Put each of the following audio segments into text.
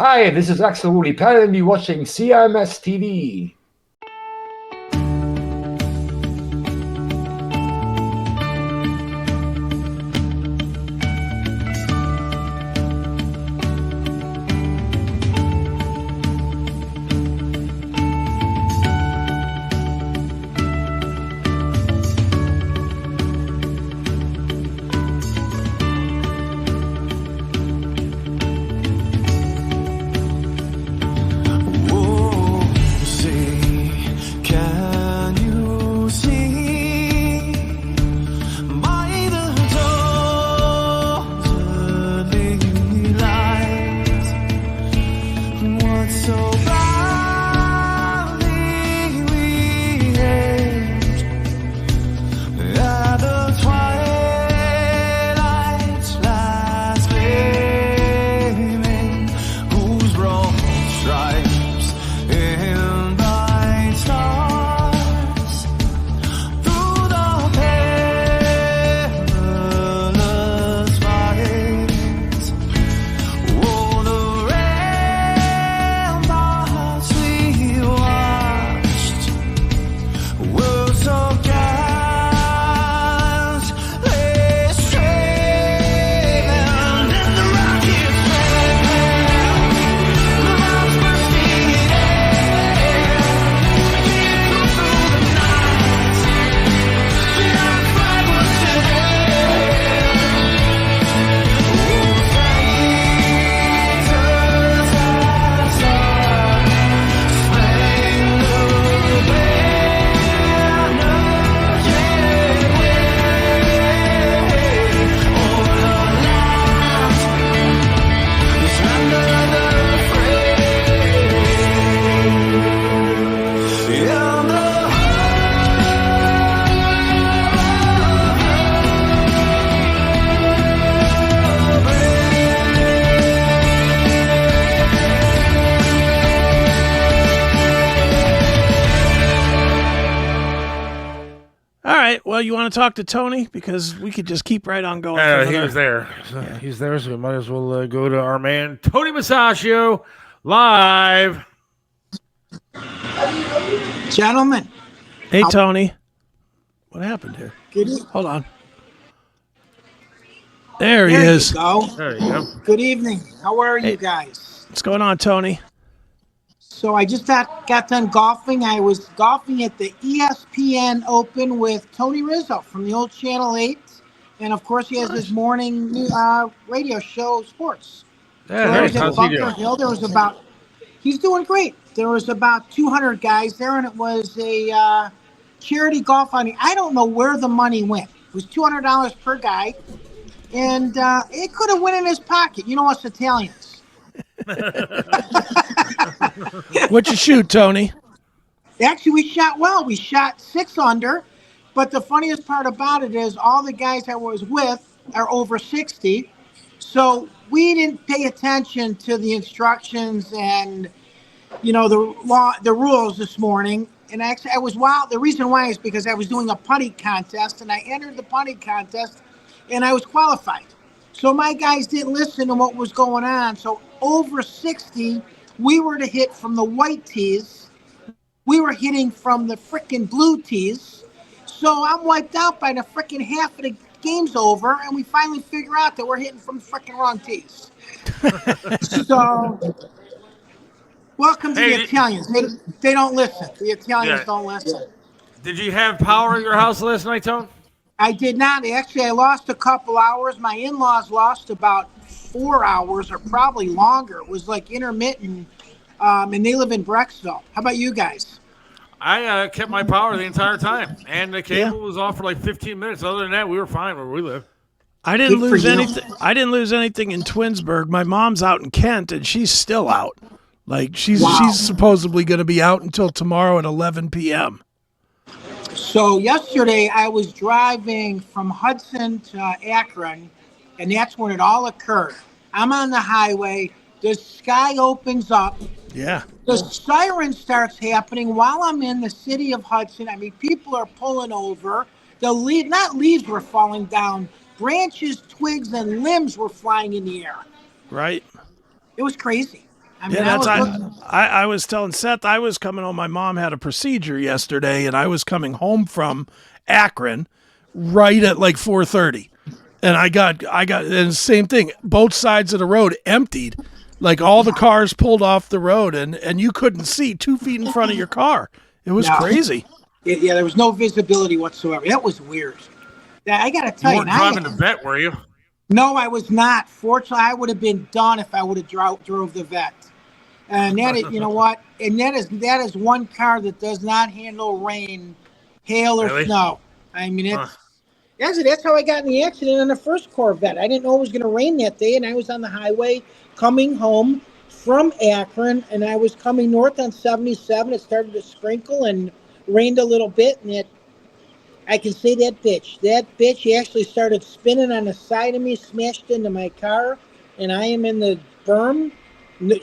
Hi, this is Axel Woolley Pan, and you're watching CMS TV. Well, you want to talk to Tony? Because we could just keep right on going. He was there. He's there, so we might as well go to our man, Tony Musachio, live. Gentlemen. Hey, Tony. What happened here? Hold on. There he is. There you go. Good evening. How are you guys? What's going on, Tony? So I just got done golfing. I was golfing at the ESPN Open with Tony Rizzo from the old Channel 8. And, of course, he has his morning radio show, Sports. Yeah, so at Bunker Hill. He's doing great. There was about 200 guys there, and it was a charity golf outing. I don't know where the money went. It was $200 per guy, and it could have went in his pocket. You know us Italians. What'd you shoot, Tony? Actually, we shot well. We shot 6 under, but the funniest part about it is all the guys I was with are over 60, so we didn't pay attention to the instructions and the rules this morning. And actually, I was wild. The reason why is because I was doing a putting contest, and I entered the putting contest, and I was qualified. So my guys didn't listen to what was going on. So over 60, we were to hit from the white tees. We were hitting from the frickin' blue tees. So I'm wiped out by the frickin' half of the game's over, and we finally figure out that we're hitting from the frickin' wrong tees. So welcome to the Italians. They don't listen. The Italians don't listen. Did you have power at your house last night, Tone? I did not. Actually, I lost a couple hours. My in-laws lost about 4 hours or probably longer. It was like intermittent, and they live in Brecksville. How about you guys? I kept my power the entire time, and the cable was off for like 15 minutes. Other than that, we were fine where we live. I didn't lose anything. I didn't lose anything in Twinsburg. My mom's out in Kent, and she's still out. Like she's supposedly going to be out until tomorrow at 11 p.m. So yesterday I was driving from Hudson to Akron, and that's when it all occurred. I'm on the highway. The sky opens up. Yeah. The siren starts happening while I'm in the city of Hudson. I mean, people are pulling over. Not leaves were falling down. Branches, twigs, and limbs were flying in the air. Right. It was crazy. I mean, Yeah, I I was telling Seth I was coming home. My mom had a procedure yesterday, and I was coming home from Akron right at like 4:30, and I got and same thing. Both sides of the road emptied, like all the cars pulled off the road, and you couldn't see 2 feet in front of your car. It was No. crazy. Yeah, there was no visibility whatsoever. That was weird. Yeah, I got to You tell you, weren't driving the vet, were you? no, I was not. Fortunately, I would have been done if I would have drove the vet. And that is, you know what? And that is one car that does not handle rain, hail, or Really? snow. I mean, that's how I got in the accident on the first Corvette. I didn't know it was going to rain that day, and I was on the highway coming home from Akron, and I was coming north on 77. It started to sprinkle and rained a little bit, and I can say that bitch actually started spinning on the side of me, smashed into my car, and I am in the berm.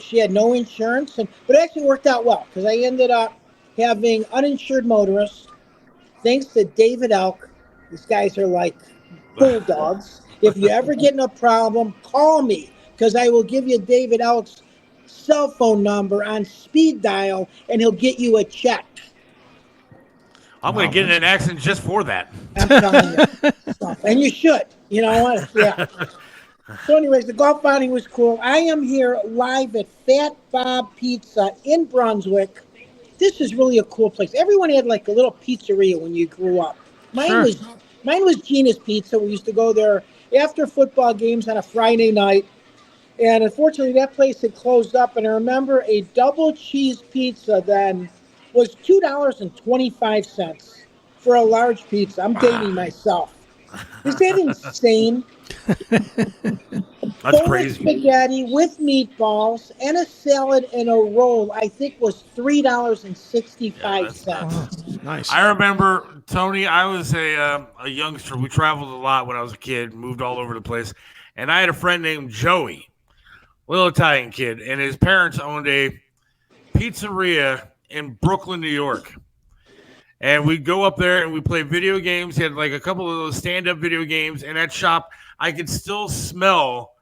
She had no insurance, but it actually worked out well because I ended up having uninsured motorists. Thanks to David Elk. These guys are like bulldogs. If you ever get in a problem, call me because I will give you David Elk's cell phone number on speed dial, and he'll get you a check. I'm going to get in an accident just for that. I'm telling you. And you should. You know what? Yeah. So anyways, the golf outing was cool. I am here live at Fat Bob Pizza in Brunswick. This is really a cool place. Everyone had like a little pizzeria when you grew up. Mine was Gina's Pizza. We used to go there after football games on a Friday night. And unfortunately, that place had closed up. And I remember a double cheese pizza then was $2.25 for a large pizza. I'm dating myself. Is that insane? That's crazy. Spaghetti with meatballs and a salad and a roll, I think, was $3.65. Nice. I remember, Tony, I was a youngster. We traveled a lot when I was a kid, moved all over the place. And I had a friend named Joey, little Italian kid, and his parents owned a pizzeria in Brooklyn, New York. And we'd go up there and we play video games. He had like a couple of those stand-up video games. And that shop, I could still smell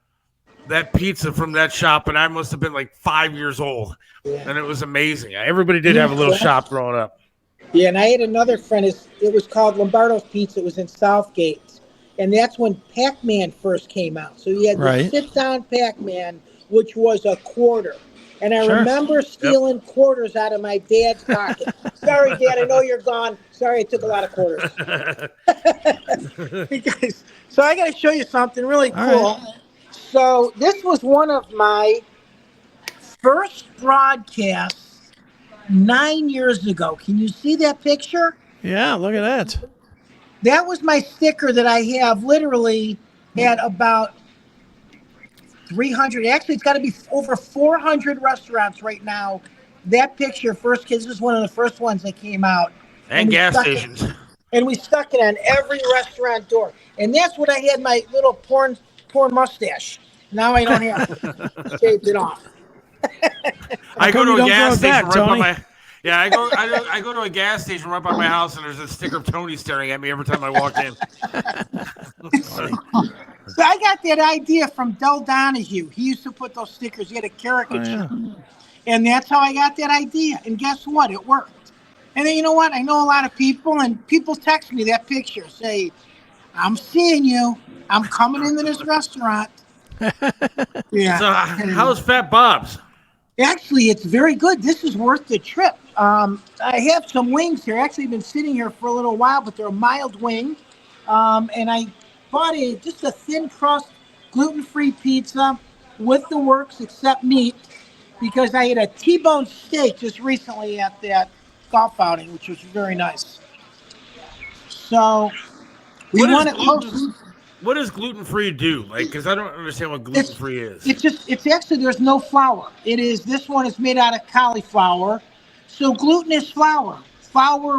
that pizza from that shop. And I must have been like 5 years old. Yeah. And it was amazing. Everybody did have a little shop growing up. Yeah, and I had another friend. It was called Lombardo's Pizza. It was in Southgate. And that's when Pac-Man first came out. So you had the sit-down Pac-Man, which was a quarter. And I remember stealing quarters out of my dad's pocket. Sorry, Dad, I know you're gone. Sorry, I took a lot of quarters. So I got to show you something really cool. Right. So this was one of my first broadcasts 9 years ago. Can you see that picture? Yeah, look at that. That was my sticker that I have literally at about 300. Actually, it's got to be over 400 restaurants right now. That picture, first kids, was one of the first ones that came out. And gas stations. And we stuck it on every restaurant door. And that's when I had my little porn mustache. Now I don't have it. Shaved it off. I go to a gas station right by my... Yeah, I go to a gas station right by my house, and there's a sticker of Tony staring at me every time I walk in. So I got that idea from Del Donahue. He used to put those stickers. He had a caricature. Oh, yeah. And that's how I got that idea. And guess what? It worked. And then you know what? I know a lot of people, and people text me that picture. Say, I'm seeing you. I'm coming into this restaurant. Yeah. So how's Fat Bob's? Actually, it's very good. This is worth the trip. I have some wings here. Actually, been sitting here for a little while, but they're a mild wing. And I bought just a thin crust, gluten-free pizza with the works except meat because I had a T-bone steak just recently at that golf outing, which was very nice. So we want it close. What does gluten-free do? Like, because I don't understand what gluten-free is. It's actually, there's no flour. This one is made out of cauliflower. So gluten is flour,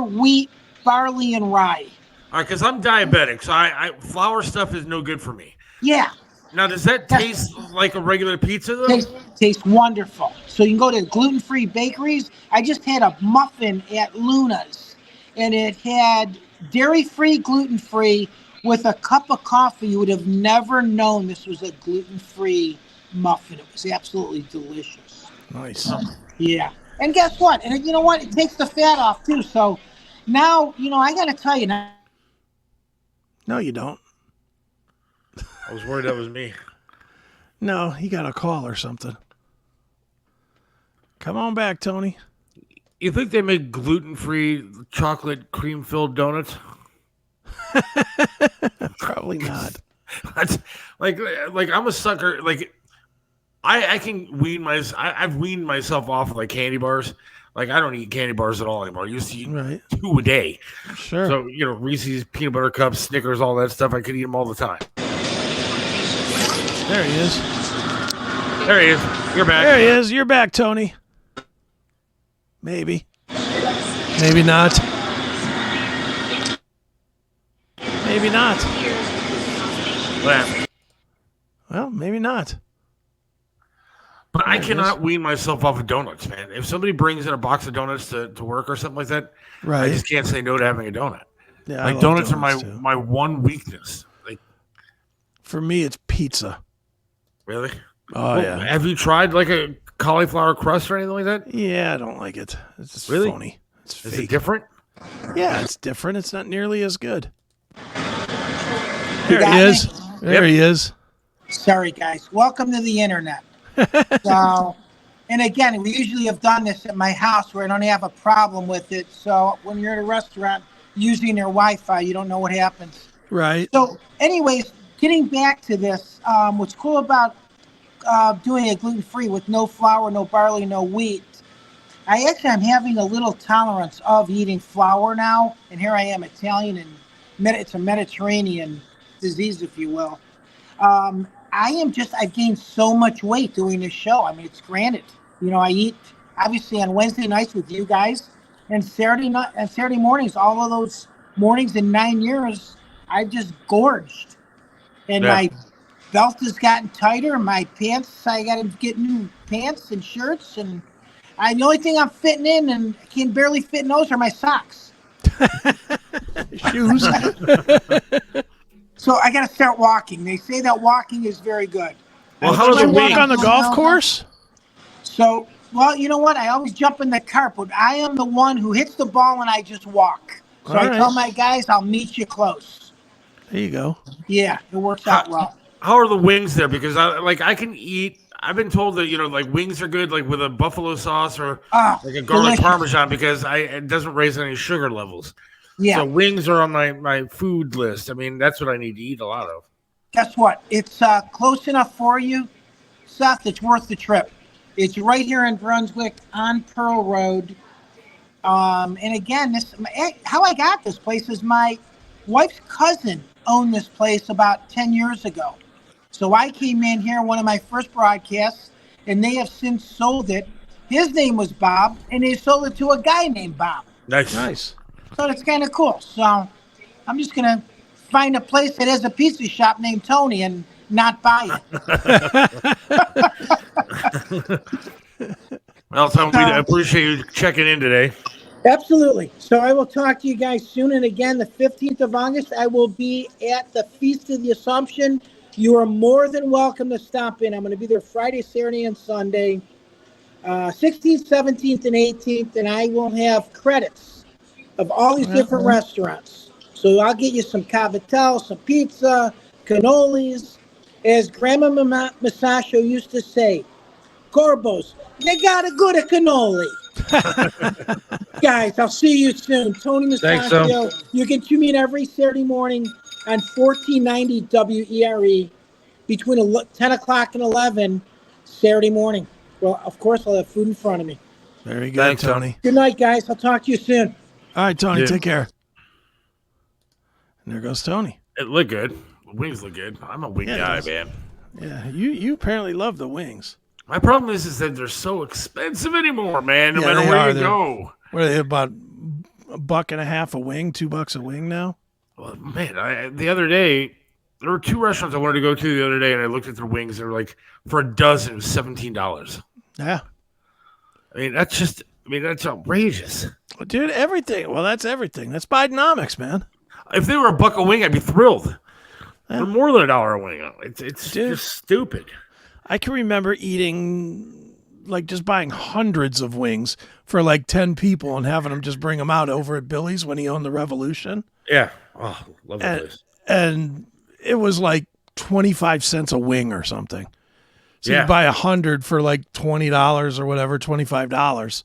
wheat, barley, and rye. All right, because I'm diabetic, so flour stuff is no good for me. Yeah. Now, does that taste like a regular pizza, though? Tastes wonderful. So you can go to gluten-free bakeries. I just had a muffin at Luna's, and it had dairy-free, gluten-free, with a cup of coffee. You would have never known this was a gluten-free muffin. It was absolutely delicious. Nice. Yeah. And guess what? And you know what? It takes the fat off too. So now, I got to tell you now. No, you don't. I was worried that was me. No, he got a call or something. Come on back, Tony. You think they make gluten-free chocolate cream-filled donuts? Probably not. That's like I'm a sucker. Like I can I've weaned myself off of like candy bars. Like I don't eat candy bars at all anymore. I used to eat 2 a day. Sure. So Reese's, peanut butter cups, Snickers, all that stuff. I could eat them all the time. There he is. There he is. You're back. There he is. You're back, Tony. Maybe. Maybe not. Maybe not. Well, maybe not. But I cannot wean myself off of donuts, man. If somebody brings in a box of donuts to work or something like that, I just can't say no to having a donut. Yeah, like donuts are my one weakness. Like for me, it's pizza. Really? Oh yeah. Have you tried like a cauliflower crust or anything like that? Yeah, I don't like it. It's just really phony. It's fake. Is it different? Yeah, it's different. It's not nearly as good. There he is. There he is. Sorry, guys. Welcome to the internet. So, and again, we usually have done this at my house where I don't have a problem with it. So when you're at a restaurant using their Wi-Fi, you don't know what happens. Right. So anyways, getting back to this, what's cool about doing it gluten-free with no flour, no barley, no wheat, I'm having a little tolerance of eating flour now. And here I am, Italian, and it's a Mediterranean disease, if you will. I've gained so much weight doing this show. I mean, it's granted. I eat obviously on Wednesday nights with you guys, and Saturday mornings. All of those mornings in 9 years, I've just gorged, and my belt has gotten tighter. My pants, I got to get new pants and shirts, and the only thing I'm fitting in, and I can barely fit in those, are my socks. Shoes. So I got to start walking. They say that walking is very good. Well, how do you walk on the golf course? So, well, you know what? I always jump in the cart, but I am the one who hits the ball and I just walk. So I tell my guys, I'll meet you close. There you go. Yeah, it works out well. How are the wings there? Because I can eat. I've been told that like wings are good, like with a buffalo sauce or like a garlic parmesan, because it doesn't raise any sugar levels. Yeah. So wings are on my food list. I mean, that's what I need to eat a lot of. Guess what? It's close enough for you, Seth. It's worth the trip. It's right here in Brunswick on Pearl Road. And again, how I got this place is my wife's cousin owned this place about 10 years ago. So I came in here, one of my first broadcasts, and they have since sold it. His name was Bob, and they sold it to a guy named Bob. Nice. So it's kind of cool. So I'm just going to find a place that has a pizza shop named Tony and not buy it. Well, Tom, we appreciate you checking in today. Absolutely. So I will talk to you guys soon. And again, the 15th of August, I will be at the Feast of the Assumption. You are more than welcome to stop in. I'm going to be there Friday, Saturday, and Sunday, 16th, 17th, and 18th. And I will have credits of all these different restaurants. So I'll get you some cavatelli, some pizza, cannolis. As Grandma Musachio used to say, Corbos, they got a good cannoli. Guys, I'll see you soon. Tony Musachio. You can tune in every Saturday morning on 1490 WERE between 10 o'clock and 11 Saturday morning. Well, of course, I'll have food in front of me. Very good, Tony. Good night, guys. I'll talk to you soon. All right, Tony, take care. And there goes Tony. It looked good. The wings look good. I'm a wing guy, man. Yeah, you apparently love the wings. My problem is that they're so expensive anymore, man. No matter where you go. What are they, about $1.50 a wing, $2 a wing now? Well, man, the other day, there were 2 restaurants I wanted to go to the other day, and I looked at their wings. They were like, for a dozen, it was $17. Yeah. I mean, that's outrageous. Well, dude, everything. Well, that's everything. That's Bidenomics, man. If they were $1 a wing, I'd be thrilled. They're more than $1 a wing. It's just stupid. I can remember eating like just buying hundreds of wings for like 10 people and having them just bring them out over at Billy's when he owned the Revolution. Yeah. Oh, love that place. And it was like 25 cents a wing or something. So Yeah. you buy 100 for like $20 or whatever, $25.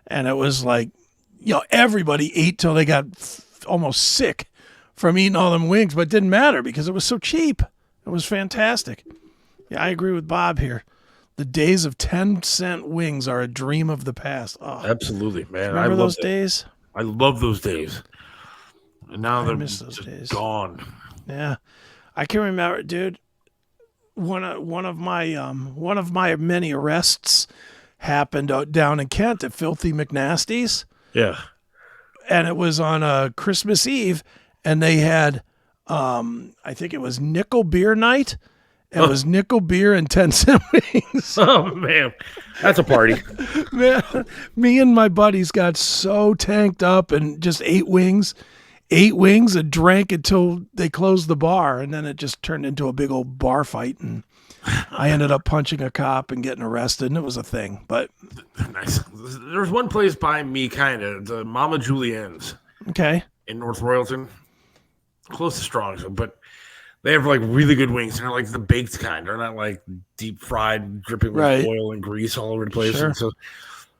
And it was like, everybody ate till they got almost sick from eating all them wings, but it didn't matter because it was so cheap. It was fantastic. Yeah, I agree with Bob here. The days of 10-cent wings are a dream of the past. Oh, absolutely, man. Remember those days? I love those days. And now they're miss those just days. gone. Yeah, I can remember, dude. One of my many arrests happened down in Kent at Filthy McNasty's. Yeah, and it was on Christmas Eve, and they had, I think it was nickel beer night. It was nickel beer and 10-cent wings. Oh man, that's a party. Man, me and my buddies got so tanked up and just ate wings and drank until they closed the bar, and then it just turned into a big old bar fight, and I ended up punching a cop and getting arrested, and it was a thing. But nice. There's one place by me, kind of the Mama Julienne's. Okay. In North Royalton, close to Strong's, but they have like really good wings. They're like the baked kind. They're not like deep fried, dripping with oil and grease all over the place. Sure. And so,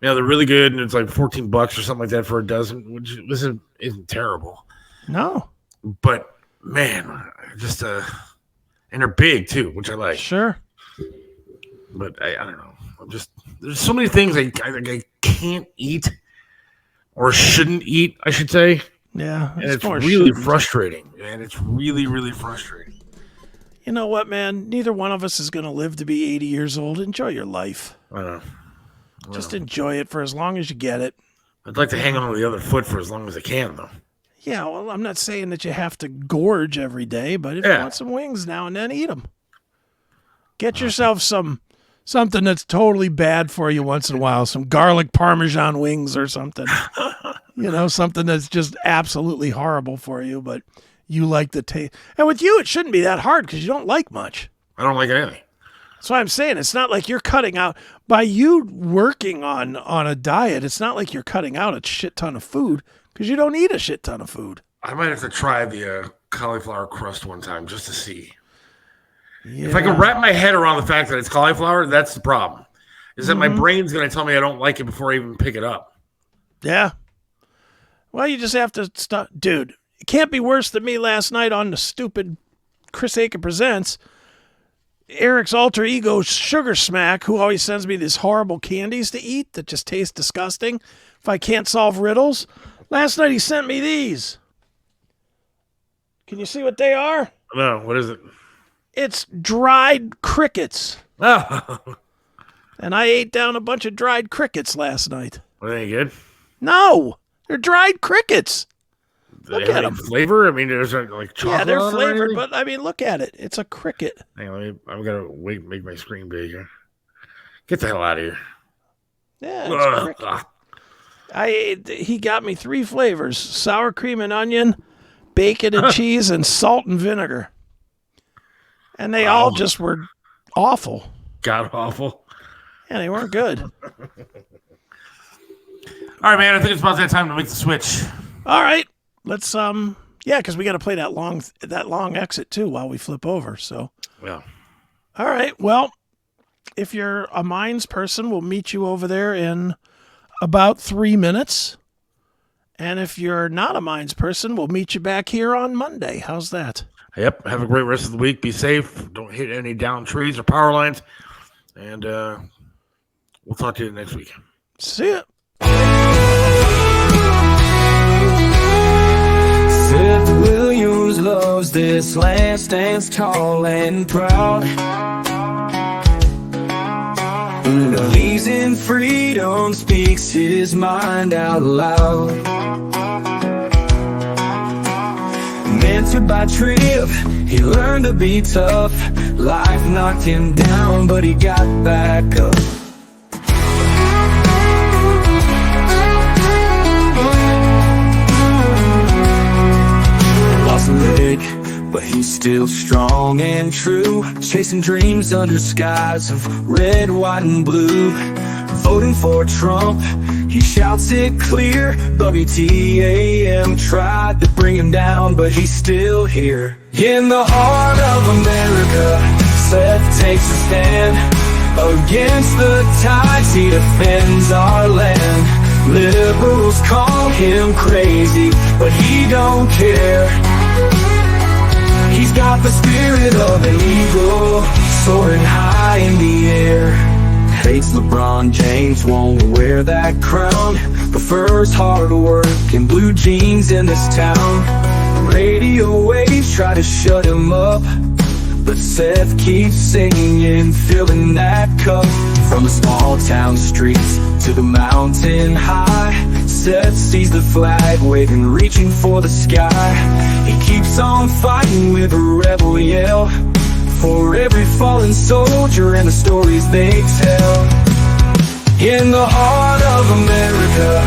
they're really good, and it's like $14 or something like that for a dozen, which isn't terrible. No. But man, just and they're big too, which I like. Sure. But I don't know. There's so many things I can't eat or shouldn't eat, I should say. Yeah. And it's really frustrating. And it's really, really frustrating. You know what, man? Neither one of us is going to live to be 80 years old. Enjoy your life. I know. Just enjoy it for as long as you get it. I'd like to hang on to the other foot for as long as I can, though. Yeah, well, I'm not saying that you have to gorge every day, but if you want some wings now and then, eat them. Get yourself something that's totally bad for you once in a while, some garlic Parmesan wings or something. Something that's just absolutely horrible for you, but you like the taste. And with you, it shouldn't be that hard because you don't like much. I don't like anything. That's why I'm saying it's not like you're cutting out, by you working on a diet, it's not like you're cutting out a shit ton of food because you don't eat a shit ton of food. I might have to try the cauliflower crust one time just to see. Yeah. If I can wrap my head around the fact that it's cauliflower, that's the problem. Is that my brain's going to tell me I don't like it before I even pick it up. Yeah. Well, you just have to stop. Dude, it can't be worse than me last night on the stupid Chris Aiken Presents. Eric's alter ego, Sugar Smack, who always sends me these horrible candies to eat that just taste disgusting if I can't solve riddles. Last night he sent me these. Can you see what they are? No, what is it? It's dried crickets. Oh. And I ate down a bunch of dried crickets last night. Are they good? No, they're dried crickets. Do Look they at have them. Flavor? I mean, there's like chocolate. Yeah, they're on flavored, it but I mean, look at it. It's a cricket. Hang on, I'm gonna make my screen bigger. Get the hell out of here. Yeah, it's cricket. He got me 3 flavors: sour cream and onion, bacon and cheese, and salt and vinegar. And they all just were awful. God awful. Yeah, they weren't good. All right, man. I think it's about that time to make the switch. All right. Let's because we got to play that long exit too while we flip over. So yeah. All right. Well, if you're a Minds person, we'll meet you over there in about 3 minutes. And if you're not a Minds person, we'll meet you back here on Monday. How's that? Yep. Have a great rest of the week. Be safe. Don't hit any down trees or power lines. And we'll talk to you next week. See ya. Seth Williams loves this land, stands tall and proud. Believes in freedom, speaks his mind out loud. Mentored by Trip, he learned to be tough. Life knocked him down, but he got back up. Lost a leg, but he's still strong and true. Chasing dreams under skies of red, white, and blue. voting for Trump. He shouts it clear. WTAM tried to bring him down, but he's still here. In the heart of America, Seth takes a stand. Against the tides, he defends our land. Liberals call him crazy, but he don't care. He's got the spirit of an eagle, soaring high in the air. Hates LeBron James, won't wear that crown. Prefers hard work and blue jeans in this town. Radio waves try to shut him up, but Seth keeps singing, filling that cup. From the small town streets to the mountain high, Seth sees the flag waving, reaching for the sky. He keeps on fighting with a rebel yell, for every fallen soldier and the stories they tell. In the heart of America,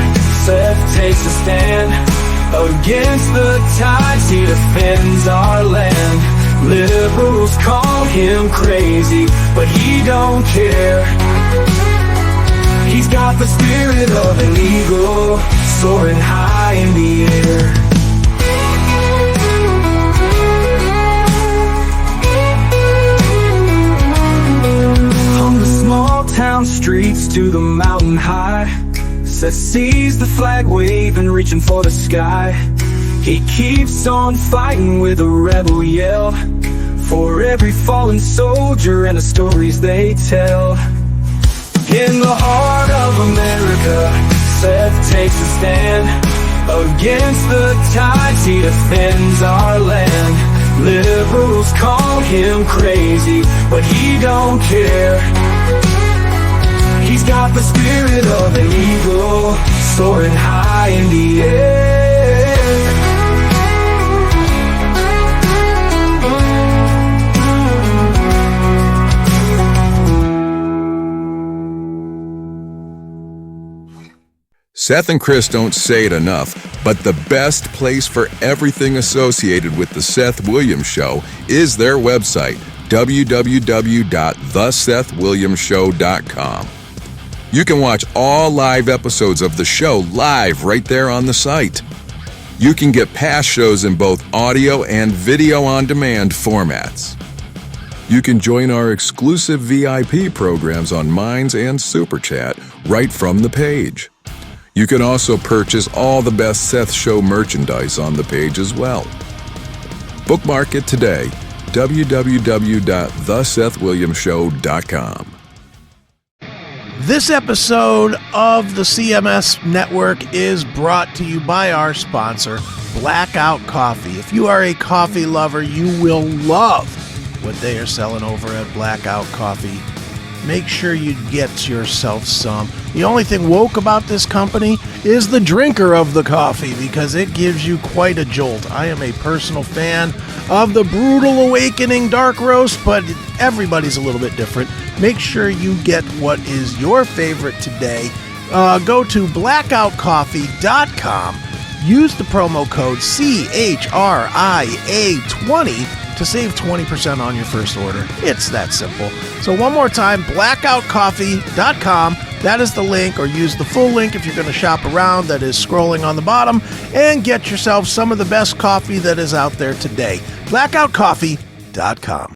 Seth takes a stand. Against the tides, he defends our land. Liberals call him crazy, but he don't care. He's got the spirit of an eagle, soaring high in the air. From the small town streets to the mountain high, Seth sees the flag waving, reaching for the sky. He keeps on fighting with a rebel yell, for every fallen soldier and the stories they tell. In the heart of America, Seth takes a stand. Against the tides, he defends our land. Liberals call him crazy, but he don't care. He's got the spirit of an eagle, soaring high in the air. Seth and Chris don't say it enough, but the best place for everything associated with The Seth Williams Show is their website, www.thesethwilliamsshow.com. You can watch all live episodes of the show live right there on the site. You can get past shows in both audio and video on demand formats. You can join our exclusive VIP programs on Minds and Super Chat right from the page. You can also purchase all the Best Seth Show merchandise on the page as well. Bookmark it today, www.thesethwilliamsshow.com. This episode of the CMS Network is brought to you by our sponsor, Blackout Coffee. If you are a coffee lover, you will love what they are selling over at Blackout Coffee. Make sure you get yourself some. The only thing woke about this company is the drinker of the coffee, because it gives you quite a jolt. I am a personal fan of the Brutal Awakening Dark Roast, but everybody's a little bit different. Make sure you get what is your favorite today. Go to blackoutcoffee.com. Use the promo code CHRIA20 to save 20% on your first order. It's that simple. So one more time, blackoutcoffee.com. That is the link, or use the full link if you're going to shop around. That is scrolling on the bottom, and get yourself some of the best coffee that is out there today. blackoutcoffee.com.